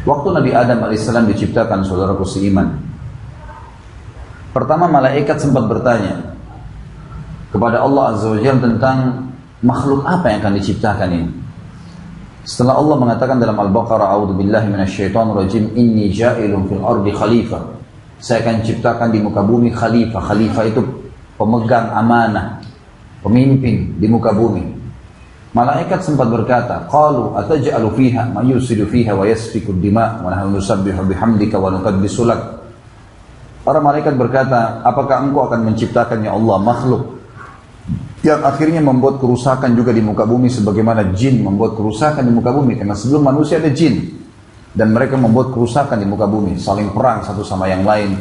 Waktu Nabi Adam alaihissalam diciptakan, saudaraku seiman, pertama malaikat sempat bertanya kepada Allah Azza wa Jalla tentang makhluk apa yang akan diciptakan ini. Setelah Allah mengatakan dalam Al-Baqarah, A'udzubillahi minasyaitonirrajim, inni ja'ilun fil ardi khalifah. Saya akan ciptakan di muka bumi khalifah. Khalifah itu pemegang amanah, pemimpin di muka bumi. Malaikat sempat berkata, qalu ataj'alu fiha ma yusidu fiha wa yasfiku ad-dima' wa nahnu nusabbihu bihamdika wa nuqaddisu lak. Para malaikat berkata, apakah engkau akan menciptakan ya Allah makhluk yang akhirnya membuat kerusakan juga di muka bumi sebagaimana jin membuat kerusakan di muka bumi, karena sebelum manusia ada jin dan mereka membuat kerusakan di muka bumi, saling perang satu sama yang lain,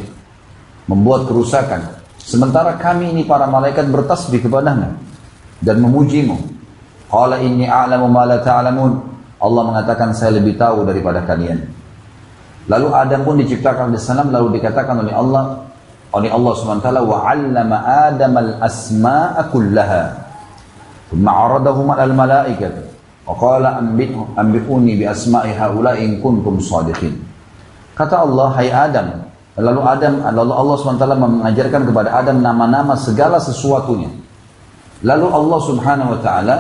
membuat kerusakan. Sementara kami ini para malaikat bertasbih kepadamu dan memujimu. Qala inni a'lamu ma la ta'lamun. Allah mengatakan saya lebih tahu daripada kalian. Lalu Adam pun diciptakan di sana, lalu dikatakan oleh Allah SWT, wa 'allama Adam al-asma'a kullaha thumma 'aradahum 'alal malaikati wa qala anbi'uni bi asma'i haula'i in kuntum shadiqin. Kata Allah, hai Adam. Lalu Allah SWT mengajarkan kepada Adam nama-nama segala sesuatunya. Lalu Allah Subhanahu wa taala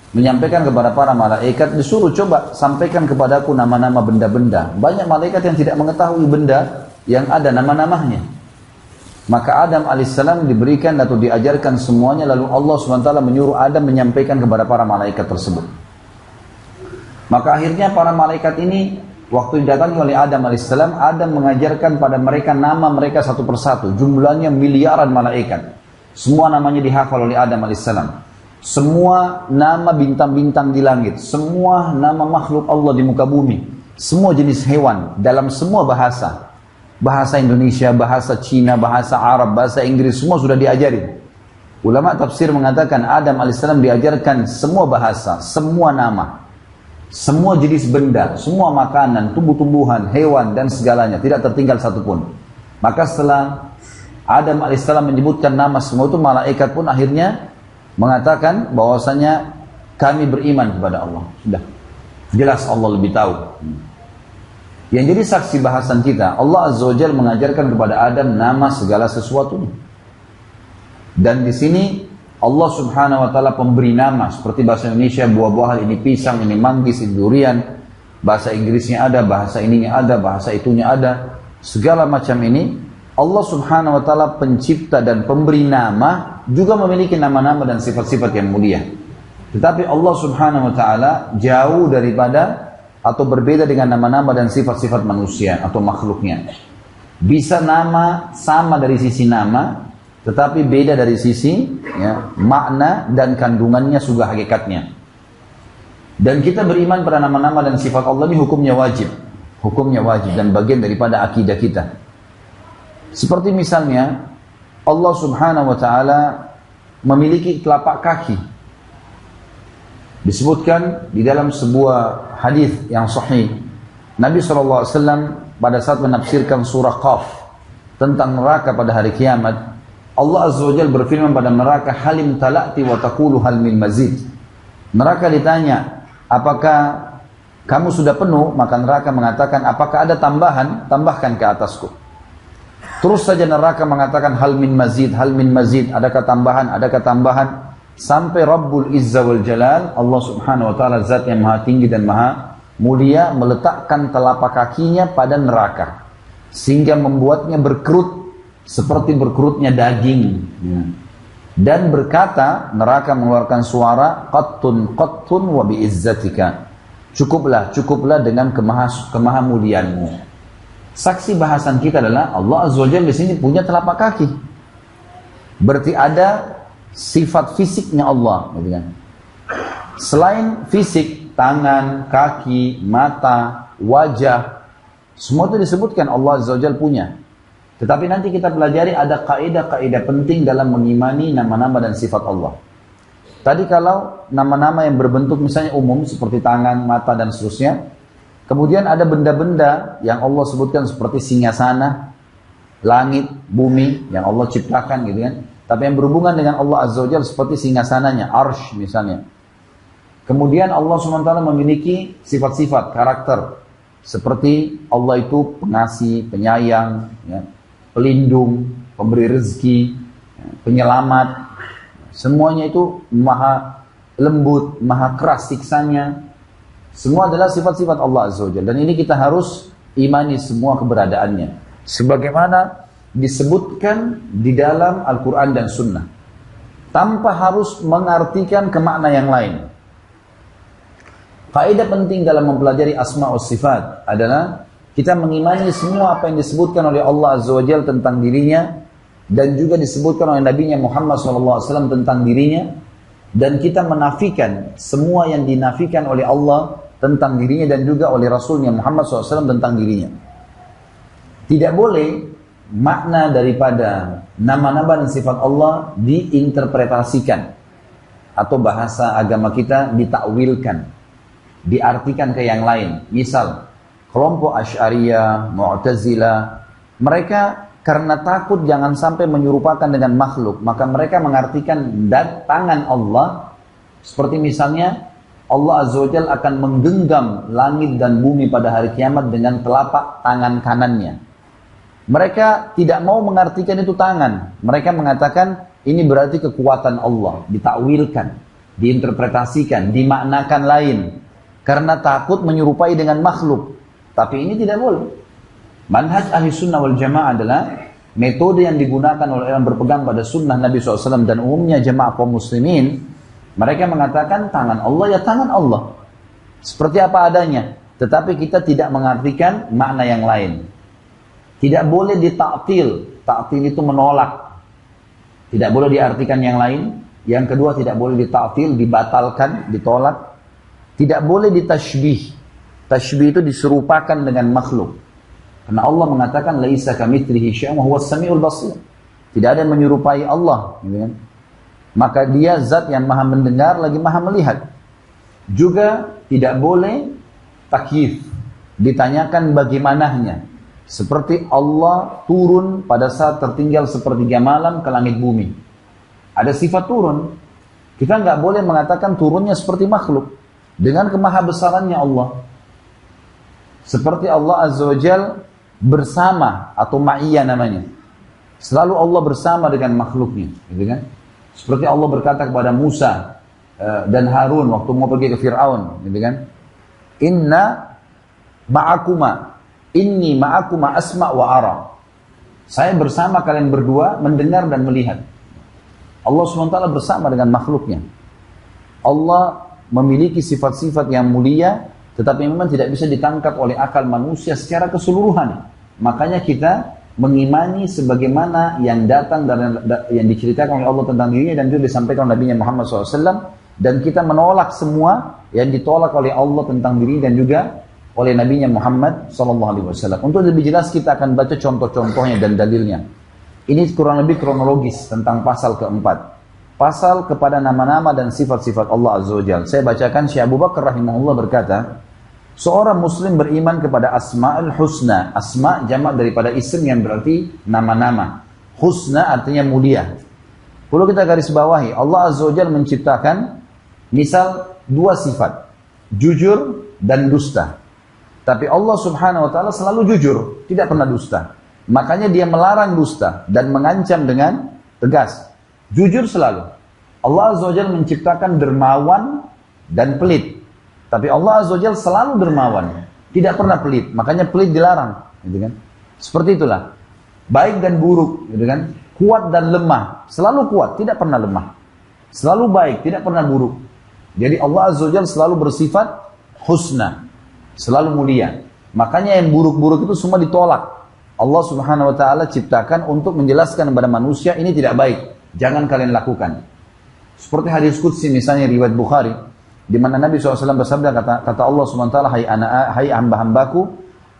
menyampaikan kepada para malaikat, disuruh coba sampaikan kepadaku nama-nama benda-benda. Banyak malaikat yang tidak mengetahui benda yang ada nama-namanya. Maka Adam alaihissalam diberikan atau diajarkan semuanya, lalu Allah SWT menyuruh Adam menyampaikan kepada para malaikat tersebut. Maka akhirnya para malaikat ini, waktu didatangi oleh Adam alaihissalam, Adam mengajarkan pada mereka nama mereka satu persatu. Jumlahnya miliaran malaikat. Semua namanya dihafal oleh Adam alaihissalam. Semua nama bintang-bintang di langit. Semua nama makhluk Allah di muka bumi. Semua jenis hewan dalam semua bahasa. Bahasa Indonesia, bahasa Cina, bahasa Arab, bahasa Inggris, semua sudah diajarin. Ulama tafsir mengatakan Adam alaihissalam diajarkan semua bahasa, semua nama, semua jenis benda, semua makanan, tumbuh-tumbuhan, hewan dan segalanya, tidak tertinggal satupun. Maka setelah Adam alaihissalam menyebutkan nama semua itu, malaikat pun akhirnya mengatakan bahwasanya kami beriman kepada Allah. Sudah jelas Allah lebih tahu. Yang jadi saksi bahasan kita, Allah Azza wa Jalla mengajarkan kepada Adam nama segala sesuatunya. Dan di sini Allah Subhanahu wa taala pemberi nama, seperti bahasa Indonesia buah-buahan, ini pisang, ini manggis, ini durian. Bahasa Inggrisnya ada, bahasa ininya ada, bahasa itunya ada. Segala macam ini Allah Subhanahu wa taala pencipta dan pemberi nama, juga memiliki nama-nama dan sifat-sifat yang mulia. Tetapi Allah Subhanahu wa taala jauh daripada atau berbeda dengan nama-nama dan sifat-sifat manusia atau makhluknya. Bisa nama sama dari sisi nama, tetapi beda dari sisi makna dan kandungannya juga hakikatnya. Dan kita beriman pada nama-nama dan sifat Allah ini hukumnya wajib. Hukumnya wajib dan bagian daripada akidah kita. Seperti misalnya Allah Subhanahu wa taala memiliki telapak kaki. Disebutkan di dalam sebuah hadis yang sahih, Nabi SAW pada saat menafsirkan surah Qaf tentang neraka pada hari kiamat, Allah Azza wa Jalla berfirman pada neraka, halim talati wa taqulu hal min mazid. Neraka ditanya, apakah kamu sudah penuh? Maka neraka mengatakan, apakah ada tambahan? Tambahkan ke atasku. Terus saja neraka mengatakan hal min mazid, adakah tambahan, adakah tambahan? Sampai Rabbul Izza wal Jalal, Allah Subhanahu wa taala zat yang maha tinggi dan maha mulia, meletakkan telapak kakinya pada neraka sehingga membuatnya berkerut seperti berkerutnya daging. Dan berkata, neraka mengeluarkan suara, qattun wa biizzatika. Cukuplah dengan kemahamuliaanmu. Saksi bahasan kita adalah Allah Azza wa Jalla di sini punya telapak kaki. Berarti ada sifat fisiknya Allah, gitu kan. Selain fisik, tangan, kaki, mata, wajah, semua itu disebutkan Allah Azza wa Jalla punya. Tetapi nanti kita pelajari ada kaidah-kaidah penting dalam mengimani nama-nama dan sifat Allah. Tadi kalau nama-nama yang berbentuk misalnya umum seperti tangan, mata dan seterusnya, kemudian ada benda-benda yang Allah sebutkan seperti singgasana, langit, bumi yang Allah ciptakan, gitu kan. Tapi yang berhubungan dengan Allah Azza wa Jalla seperti singgasananya, arsy misalnya. Kemudian Allah SWT memiliki sifat-sifat, karakter. Seperti Allah itu pengasih, penyayang, ya, pelindung, pemberi rezeki, ya, penyelamat. Semuanya itu maha lembut, maha keras siksanya. Semua adalah sifat-sifat Allah Azza wa Jalla. Dan ini kita harus imani semua keberadaannya. Sebagaimana disebutkan di dalam Al-Quran dan Sunnah. Tanpa harus mengartikan ke makna yang lain. Kaidah penting dalam mempelajari asma wa sifat adalah kita mengimani semua apa yang disebutkan oleh Allah Azza wa Jalla tentang dirinya dan juga disebutkan oleh Nabi Muhammad SAW tentang dirinya, dan kita menafikan semua yang dinafikan oleh Allah tentang dirinya dan juga oleh Rasulnya Muhammad SAW tentang dirinya. Tidak boleh makna daripada nama-nama dan sifat Allah diinterpretasikan atau bahasa agama kita ditakwilkan, diartikan ke yang lain. Misal kelompok Asy'ariyah, Mu'tazilah, mereka karena takut jangan sampai menyerupakan dengan makhluk, maka mereka mengartikan tangan Allah seperti misalnya Allah Azza wa Jalla akan menggenggam langit dan bumi pada hari kiamat dengan telapak tangan kanannya. Mereka tidak mau mengartikan itu tangan. Mereka mengatakan ini berarti kekuatan Allah, ditakwilkan, diinterpretasikan, dimaknakan lain. Karena takut menyerupai dengan makhluk. Tapi ini tidak boleh. Manhaj ahli sunnah wal jamaah adalah metode yang digunakan oleh orang berpegang pada sunnah Nabi SAW dan umumnya jamaah kaum muslimin. Mereka mengatakan tangan Allah ya tangan Allah. Seperti apa adanya. Tetapi kita tidak mengartikan makna yang lain. Tidak boleh ditaktil. Taktil itu menolak. Tidak boleh diartikan yang lain. Yang kedua tidak boleh ditaktil, dibatalkan, ditolak. Tidak boleh ditashbih. Tashbih itu diserupakan dengan makhluk. Karena Allah mengatakan laisa kamitslihi syai'un wa huwas samiul basir. Tidak ada yang menyerupai Allah, gitu kan? Maka dia zat yang maha mendengar lagi maha melihat. Juga tidak boleh takyif, ditanyakan bagaimananya. Seperti Allah turun pada saat tertinggal sepertiga malam ke langit bumi. Ada sifat turun. Kita nggak boleh mengatakan turunnya seperti makhluk. Dengan kemahabesarannya Allah. Seperti Allah Azza wa Jal bersama atau ma'iyah namanya. Selalu Allah bersama dengan makhluknya. Gitu kan? Seperti Allah berkata kepada Musa dan Harun waktu mau pergi ke Fir'aun. Gitu kan? Inni ma'akuma asma' wa ara. Saya bersama kalian berdua mendengar dan melihat. Allah SWT bersama dengan makhluknya. Allah memiliki sifat-sifat yang mulia, tetapi memang tidak bisa ditangkap oleh akal manusia secara keseluruhan. Makanya kita mengimani sebagaimana yang datang dan yang diceritakan oleh Allah tentang dirinya dan juga disampaikan oleh Nabi Muhammad SAW, dan kita menolak semua yang ditolak oleh Allah tentang diri dan juga oleh Nabi Muhammad SAW. Untuk lebih jelas kita akan baca contoh-contohnya dan dalilnya. Ini kurang lebih kronologis tentang pasal keempat. Pasal kepada nama-nama dan sifat-sifat Allah Azza wa Jalla. Saya bacakan. Syekh Abu Bakar rahimahullah berkata, seorang muslim beriman kepada asma'ul husna. Asma' jamak daripada isim yang berarti nama-nama. Husna artinya mulia. Perlu kita garis bawahi, Allah Azza wa Jalla menciptakan misal dua sifat, jujur dan dusta. Tapi Allah Subhanahu wa taala selalu jujur, tidak pernah dusta. Makanya dia melarang dusta dan mengancam dengan tegas. Jujur selalu. Allah Azza wa Jalla menciptakan dermawan dan pelit. Tapi Allah Azza wa Jalla selalu dermawan, tidak pernah pelit. Makanya pelit dilarang, gitu kan? Seperti itulah. Baik dan buruk, gitu kan? Kuat dan lemah, selalu kuat, tidak pernah lemah. Selalu baik, tidak pernah buruk. Jadi Allah Azza wa Jalla selalu bersifat husna, selalu mulia. Makanya yang buruk-buruk itu semua ditolak. Allah Subhanahu wa taala ciptakan untuk menjelaskan kepada manusia ini tidak baik. Jangan kalian lakukan. Seperti hadis qudsi misalnya riwayat Bukhari, di mana Nabi SAW bersabda, kata Allah SWT, hai hamba-hambaku,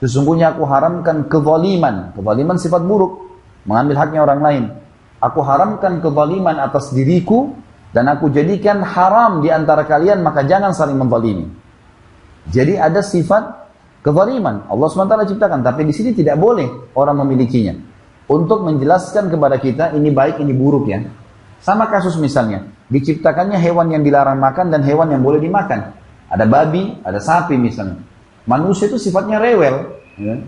sesungguhnya aku haramkan kezaliman. Kezaliman sifat buruk, mengambil haknya orang lain. Aku haramkan kezaliman atas diriku, dan aku jadikan haram di antara kalian, maka jangan saling menzalimi. Jadi ada sifat kezaliman Allah SWT ciptakan, tapi di sini tidak boleh orang memilikinya. Untuk menjelaskan kepada kita ini baik, ini buruk ya. Sama kasus misalnya, diciptakannya hewan yang dilarang makan dan hewan yang boleh dimakan. Ada babi, ada sapi misalnya. Manusia itu sifatnya rewel, ya.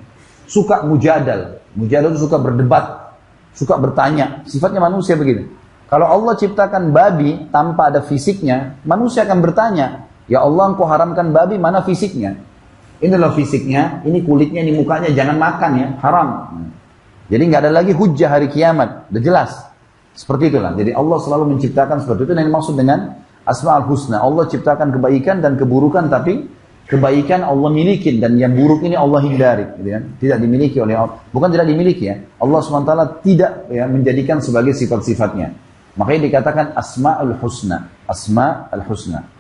Suka mujadal. Mujadal itu suka berdebat, suka bertanya. Sifatnya manusia begitu. Kalau Allah ciptakan babi tanpa ada fisiknya, manusia akan bertanya, ya Allah engkau haramkan babi, mana fisiknya? Inilah fisiknya, ini kulitnya, ini mukanya, jangan makan ya, haram. Jadi nggak ada lagi hujjah hari kiamat, udah jelas. Seperti itulah. Jadi Allah selalu menciptakan seperti itu, dan yang dimaksud dengan Asma'ul Husna. Allah ciptakan kebaikan dan keburukan, tapi kebaikan Allah milikin, dan yang buruk ini Allah hindari, gitu kan? Tidak dimiliki oleh Allah. Bukan tidak dimiliki ya. Allah SWT tidak ya, menjadikan sebagai sifat-sifatnya. Makanya dikatakan Asma'ul Husna. Asma'ul Husna.